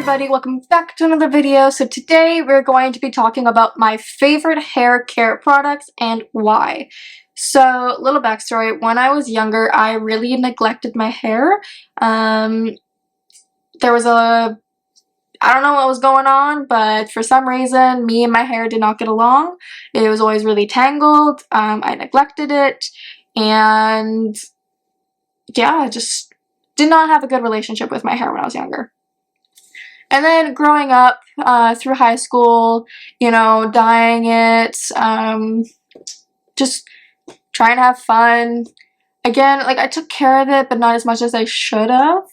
everybody, welcome back to another video. So today we're going to be talking about my favorite hair care products and why. So, little backstory, when I was younger, I really neglected my hair. There was I don't know what was going on, but for some reason, me and my hair did not get along. It was always really tangled. I neglected it, and yeah, I just did not have a good relationship with my hair when I was younger. And then growing up through high school, you know, dyeing it, just trying to have fun. Again, like, I took care of it, but not as much as I should have.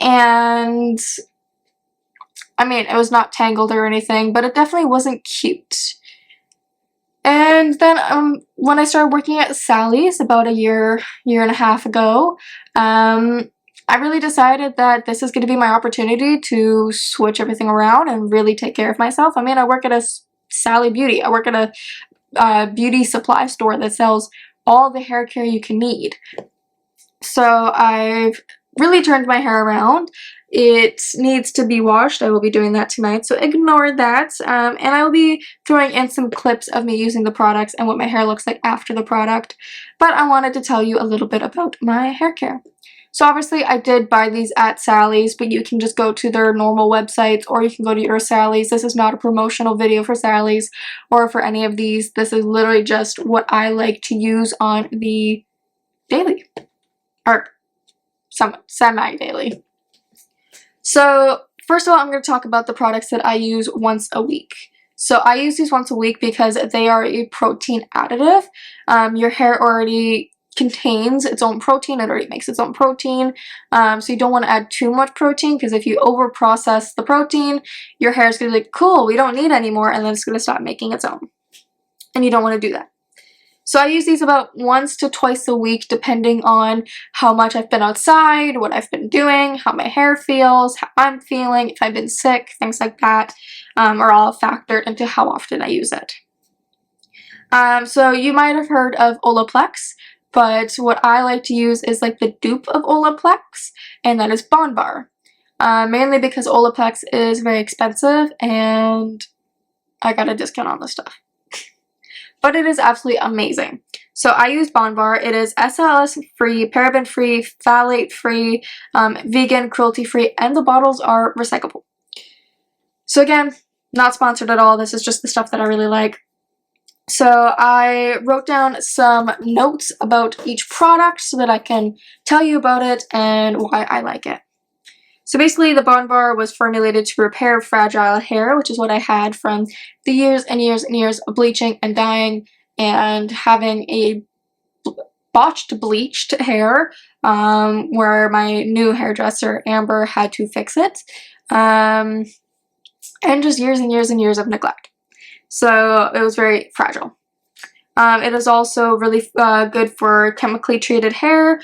And I mean, it was not tangled or anything, but it definitely wasn't cute. And then when I started working at Sally's about a year and a half ago, I really decided that this is going to be my opportunity to switch everything around and really take care of myself. I mean, I work at a Sally Beauty. I work at a beauty supply store that sells all the hair care you can need. So I've really turned my hair around. It needs to be washed. I will be doing that tonight, so ignore that. And I will be throwing in some clips of me using the products and what my hair looks like after the product. But I wanted to tell you a little bit about my hair care. So obviously I did buy these at Sally's, but you can just go to their normal websites or you can go to your Sally's. This is not a promotional video for Sally's or for any of these. This is literally just what I like to use on the daily, or semi-daily. So first of all, I'm going to talk about the products that I use once a week. So I use these once a week because they are a protein additive. Your hair already contains its own protein. It already makes its own protein. So you don't want to add too much protein, because if you over process the protein, your hair is going to be like, cool, we don't need any more, and then it's going to stop making its own. And you don't want to do that. So I use these about once to twice a week, depending on how much I've been outside, what I've been doing, how my hair feels, how I'm feeling, if I've been sick, things like that are all factored into how often I use it. So you might have heard of Olaplex, but what I like to use is like the dupe of Olaplex, and that is Bondbar. Mainly because Olaplex is very expensive and I got a discount on this stuff. But it is absolutely amazing. So I use Bondbar. It is SLS free, paraben free, phthalate free, vegan, cruelty free, and the bottles are recyclable. So again, not sponsored at all. This is just the stuff that I really like. So I wrote down some notes about each product so that I can tell you about it and why I like it. So basically, the Bondbar was formulated to repair fragile hair, which is what I had from the years and years and years of bleaching and dyeing and having a botched bleached hair, where my new hairdresser, Amber, had to fix it. And just years and years and years of neglect. So it was very fragile. It is also really good for chemically treated hair,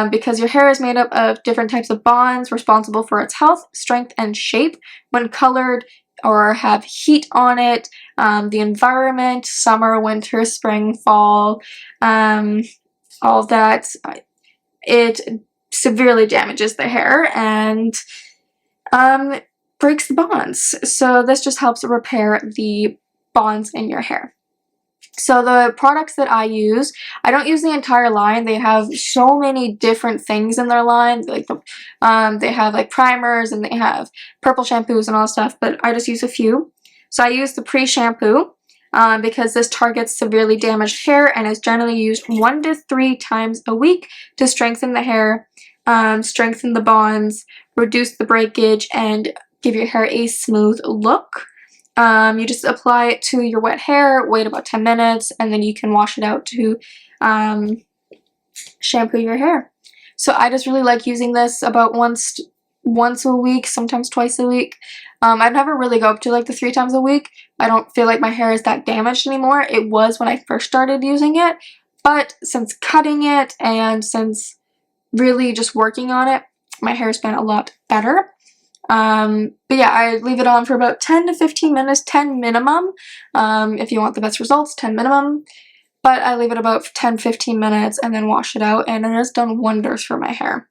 because your hair is made up of different types of bonds responsible for its health, strength, and shape when colored or have heat on it, the environment, summer, winter, spring, fall, all that. It severely damages the hair and breaks the bonds. So this just helps repair the bonds in your hair. So the products that I use, I don't use the entire line. They have so many different things in their line. Like they have like primers and they have purple shampoos and all stuff, but I just use a few. So I use the pre-shampoo because this targets severely damaged hair and is generally used 1 to 3 times a week to strengthen the hair, strengthen the bonds, reduce the breakage, and give your hair a smooth look. You just apply it to your wet hair, wait about 10 minutes, and then you can wash it out to shampoo your hair. So I just really like using this about once a week, sometimes twice a week. I never really go up to like the 3 times a week. I don't feel like my hair is that damaged anymore. It was when I first started using it, but since cutting it and since really just working on it, my hair's been a lot better. But yeah, I leave it on for about 10 to 15 minutes, 10 minimum. If you want the best results, 10 minimum. But I leave it about 10-15 minutes and then wash it out, and it has done wonders for my hair.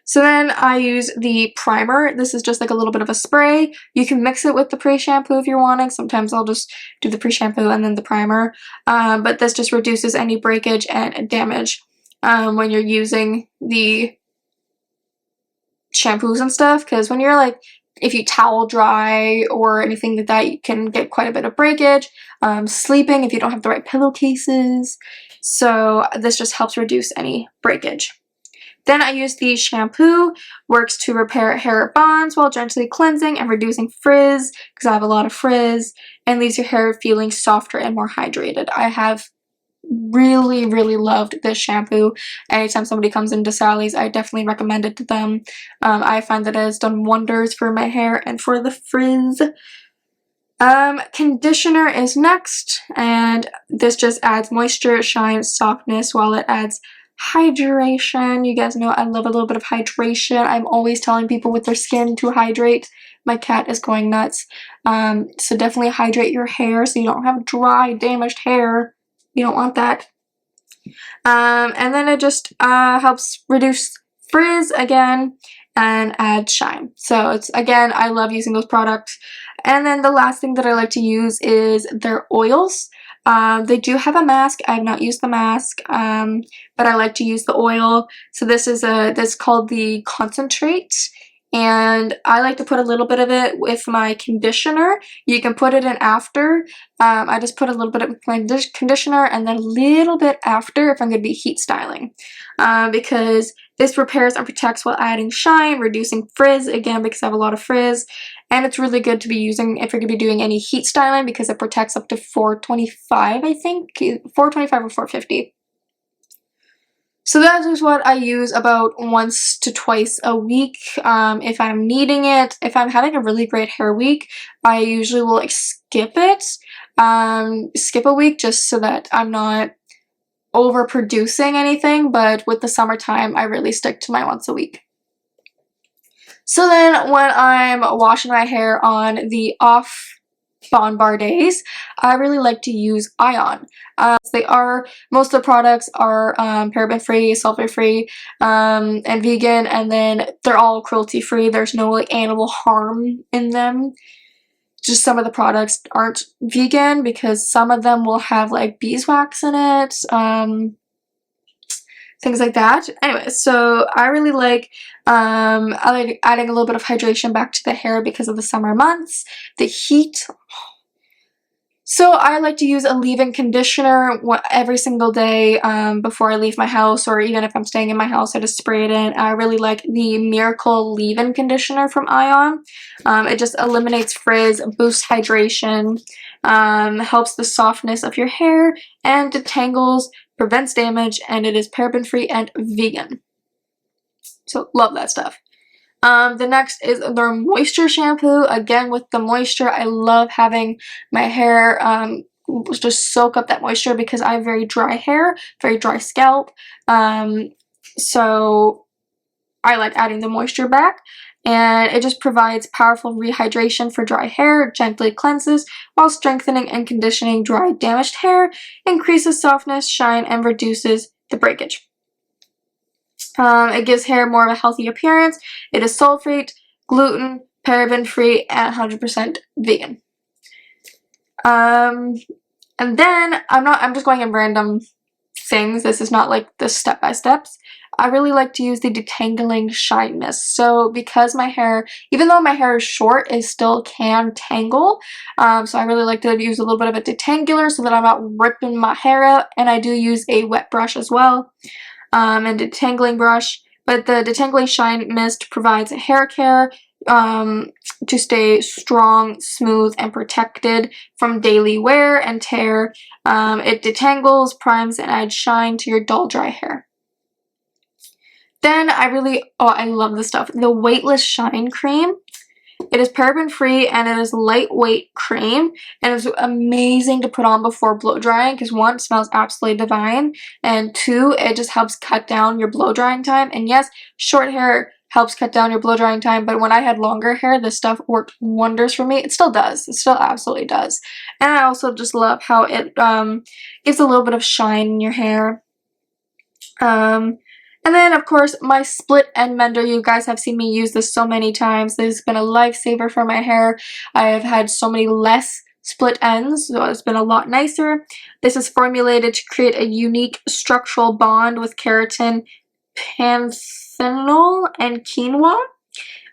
So then I use the primer. This is just like a little bit of a spray. You can mix it with the pre-shampoo if you're wanting. Sometimes I'll just do the pre-shampoo and then the primer. But this just reduces any breakage and damage when you're using the shampoos and stuff, because when you're like, if you towel dry or anything like that, you can get quite a bit of breakage. Sleeping if you don't have the right pillowcases. So this just helps reduce any breakage. Then I use the shampoo, works to repair hair bonds while gently cleansing and reducing frizz, because I have a lot of frizz, and leaves your hair feeling softer and more hydrated. I have really loved this shampoo. Anytime somebody comes into Sally's, I definitely recommend it to them. I find that it has done wonders for my hair and for the frizz. Conditioner is next, and this just adds moisture, shine, softness, while it adds hydration. You guys know I love a little bit of hydration. I'm always telling people with their skin to hydrate. My cat is going nuts. So definitely hydrate your hair so you don't have dry, damaged hair. You don't want that. And then it just helps reduce frizz again and add shine. So it's, again, I love using those products. And then the last thing that I like to use is their oils. They do have a mask. I have not used the mask, but I like to use the oil. So this is called the Concentrate. And I like to put a little bit of it with my conditioner. You can put it in after. I just put a little bit of my conditioner and then a little bit after if I'm going to be heat styling. Because this repairs and protects while adding shine, reducing frizz, again because I have a lot of frizz. And it's really good to be using if you're going to be doing any heat styling because it protects up to 425, I think. 425 or 450. So that is what I use about once to twice a week if I'm needing it. If I'm having a really great hair week, I usually will like skip it. Skip a week just so that I'm not overproducing anything, but with the summertime, I really stick to my once a week. So then when I'm washing my hair on the off Bond Bar days, I really like to use Ion. Most of the products are paraben free, sulfate free, and vegan, and then they're all cruelty free. There's no like animal harm in them. Just some of the products aren't vegan because some of them will have like beeswax in it, things like that. Anyway, so I really like adding a little bit of hydration back to the hair because of the summer months, the heat. So I like to use a leave-in conditioner every single day before I leave my house, or even if I'm staying in my house, I just spray it in. I really like the Miracle leave-in conditioner from Ion. It just eliminates frizz, boosts hydration, helps the softness of your hair, and detangles, prevents damage, and it is paraben-free and vegan. So love that stuff. The next is their moisture shampoo. Again, with the moisture, I love having my hair just soak up that moisture because I have very dry hair, very dry scalp. So I like adding the moisture back. And it just provides powerful rehydration for dry hair, gently cleanses while strengthening and conditioning dry, damaged hair, increases softness, shine, and reduces the breakage. It gives hair more of a healthy appearance. It is sulfate, gluten, paraben-free, and 100% vegan. And then, I'm just going in random things. This is not like the step-by-steps. I really like to use the Detangling Shine Mist. So because my hair, even though my hair is short, it still can tangle. So I really like to use a little bit of a detangler so that I'm not ripping my hair out. And I do use a wet brush as well. And detangling brush, but the Detangling Shine Mist provides hair care to stay strong, smooth, and protected from daily wear and tear. It detangles, primes, and adds shine to your dull, dry hair. Then I love this stuff, the Weightless Shine Cream. It is paraben free and it is lightweight cream, and it's amazing to put on before blow drying because one, it smells absolutely divine, and two, it just helps cut down your blow drying time. And yes, short hair helps cut down your blow drying time, but when I had longer hair, this stuff worked wonders for me. It still does. It still absolutely does. And I also just love how it gives a little bit of shine in your hair. And then, of course, my split end mender. You guys have seen me use this so many times. This has been a lifesaver for my hair. I have had so many less split ends, so it's been a lot nicer. This is formulated to create a unique structural bond with keratin, panthenol, and quinoa.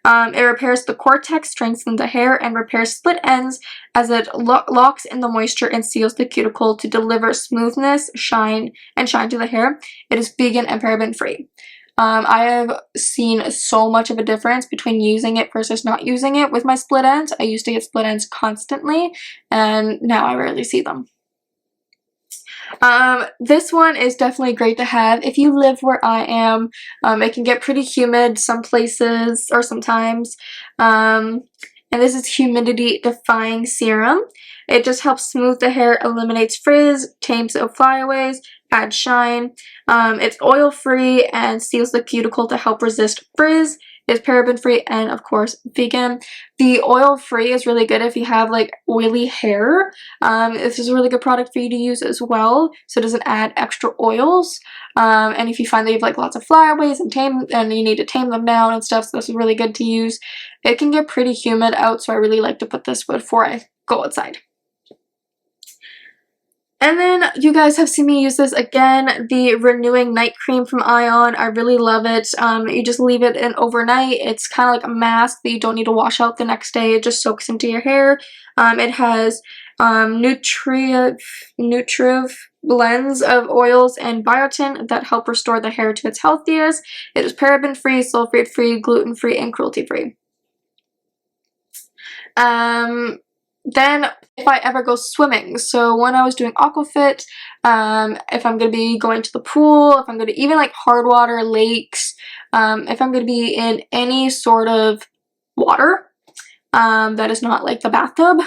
It repairs the cortex, strengthens the hair, and repairs split ends as it locks in the moisture and seals the cuticle to deliver smoothness, shine to the hair. It is vegan and paraben free. I have seen so much of a difference between using it versus not using it with my split ends. I used to get split ends constantly, and now I rarely see them. This one is definitely great to have if you live where I am. It can get pretty humid some places or sometimes. And this is humidity defying serum. It just helps smooth the hair, eliminates frizz, tames the flyaways, adds shine. It's oil free and seals the cuticle to help resist frizz. It's paraben free and of course vegan. The oil free is really good if you have like oily hair. This is a really good product for you to use as well, so it doesn't add extra oils. And if you find that you have like lots of flyaways and you need to tame them down and stuff, so this is really good to use. It can get pretty humid out, so I really like to put this before I go outside. And then you guys have seen me use this again, the Renewing Night Cream from Ion. I really love it. You just leave it in overnight. It's kind of like a mask that you don't need to wash out the next day. It just soaks into your hair. It has Nutriv blends of oils and biotin that help restore the hair to its healthiest. It is paraben-free, sulfate-free, gluten-free, and cruelty-free. Then if I ever go swimming, so when I was doing aquafit, if I'm going to be going to the pool, if I'm going to even like hard water, lakes, if I'm going to be in any sort of water that is not like the bathtub,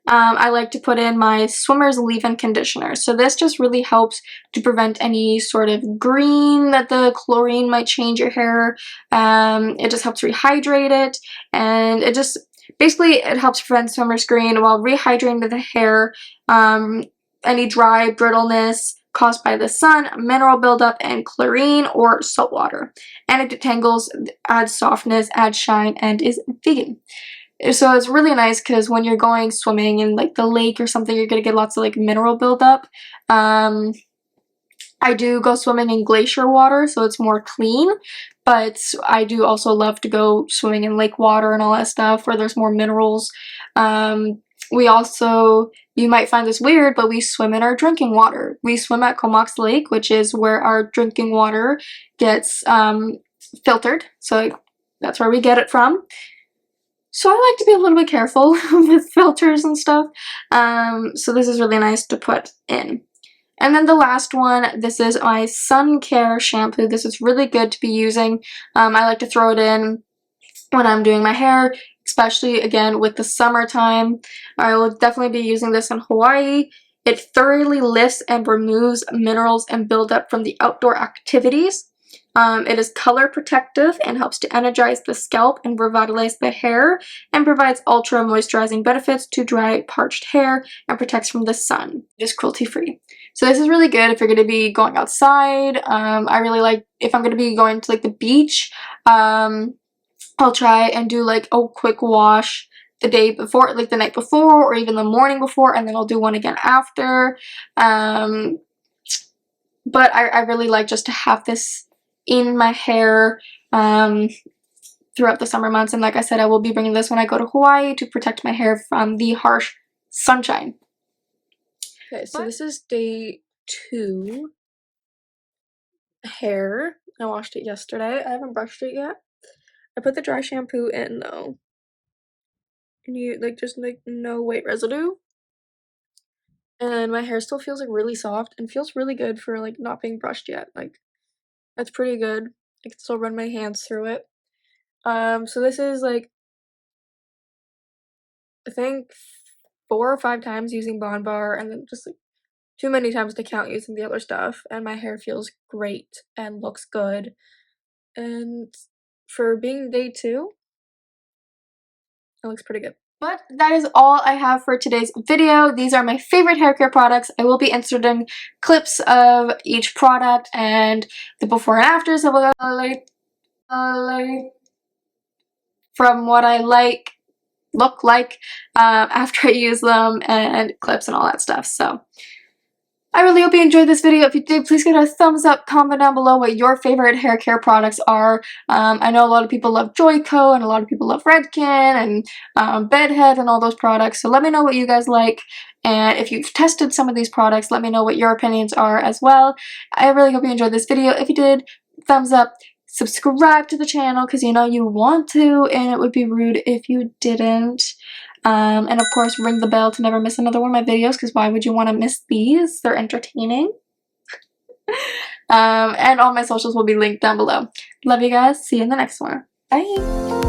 I like to put in my swimmer's leave-in conditioner. So this just really helps to prevent any sort of green that the chlorine might change your hair. It just helps rehydrate it, and it just basically it helps prevent swimmer's green while rehydrating the hair, any dry brittleness caused by the sun, mineral buildup, and chlorine or salt water. And it detangles, adds softness, adds shine, and is vegan. So it's really nice because when you're going swimming in like the lake or something, you're gonna get lots of like mineral buildup. I do go swimming in glacier water, so it's more clean, but I do also love to go swimming in lake water and all that stuff where there's more minerals. We also, you might find this weird, but we swim in our drinking water. We swim at Comox Lake, which is where our drinking water gets filtered, so that's where we get it from. So I like to be a little bit careful with filters and stuff, so this is really nice to put in. And then the last one, this is my Sun Care shampoo. This is really good to be using. I like to throw it in when I'm doing my hair, especially again with the summertime. I will definitely be using this in Hawaii. It thoroughly lifts and removes minerals and buildup from the outdoor activities. It is color protective and helps to energize the scalp and revitalize the hair, and provides ultra moisturizing benefits to dry, parched hair and protects from the sun. It is cruelty free. So this is really good if you're going to be going outside. I really like if I'm going to be going to like the beach. I'll try and do like a quick wash the day before, like the night before, or even the morning before, and then I'll do one again after. But I really like just to have this in my hair throughout the summer months, and like I said, I will be bringing this when I go to Hawaii to protect my hair from the harsh sunshine. Okay, so this is day 2 hair. I washed it yesterday. I haven't brushed it yet. I put the dry shampoo in though, and you like just like no weight residue, and my hair still feels like really soft and feels really good for like not being brushed yet. Like that's pretty good. I can still run my hands through it. So this is like I think 4 or 5 times using Bond Bar, and then just like too many times to count using the other stuff, and my hair feels great and looks good. And for being day 2, it looks pretty good. But that is all I have for today's video. These are my favorite hair care products. I will be inserting clips of each product and the before and afters of from what I look like after I use them, and clips and all that stuff. So I really hope you enjoyed this video. If you did, please give it a thumbs up. Comment down below what your favorite hair care products are. I know a lot of people love Joico, and a lot of people love Redken, and Bedhead, and all those products. So let me know what you guys like. And if you've tested some of these products, let me know what your opinions are as well. I really hope you enjoyed this video. If you did, thumbs up. Subscribe to the channel because you know you want to, and it would be rude if you didn't. And of course, ring the bell to never miss another one of my videos, because why would you want to miss these? They're entertaining. And all my socials will be linked down below. Love you guys. See you in the next one. Bye!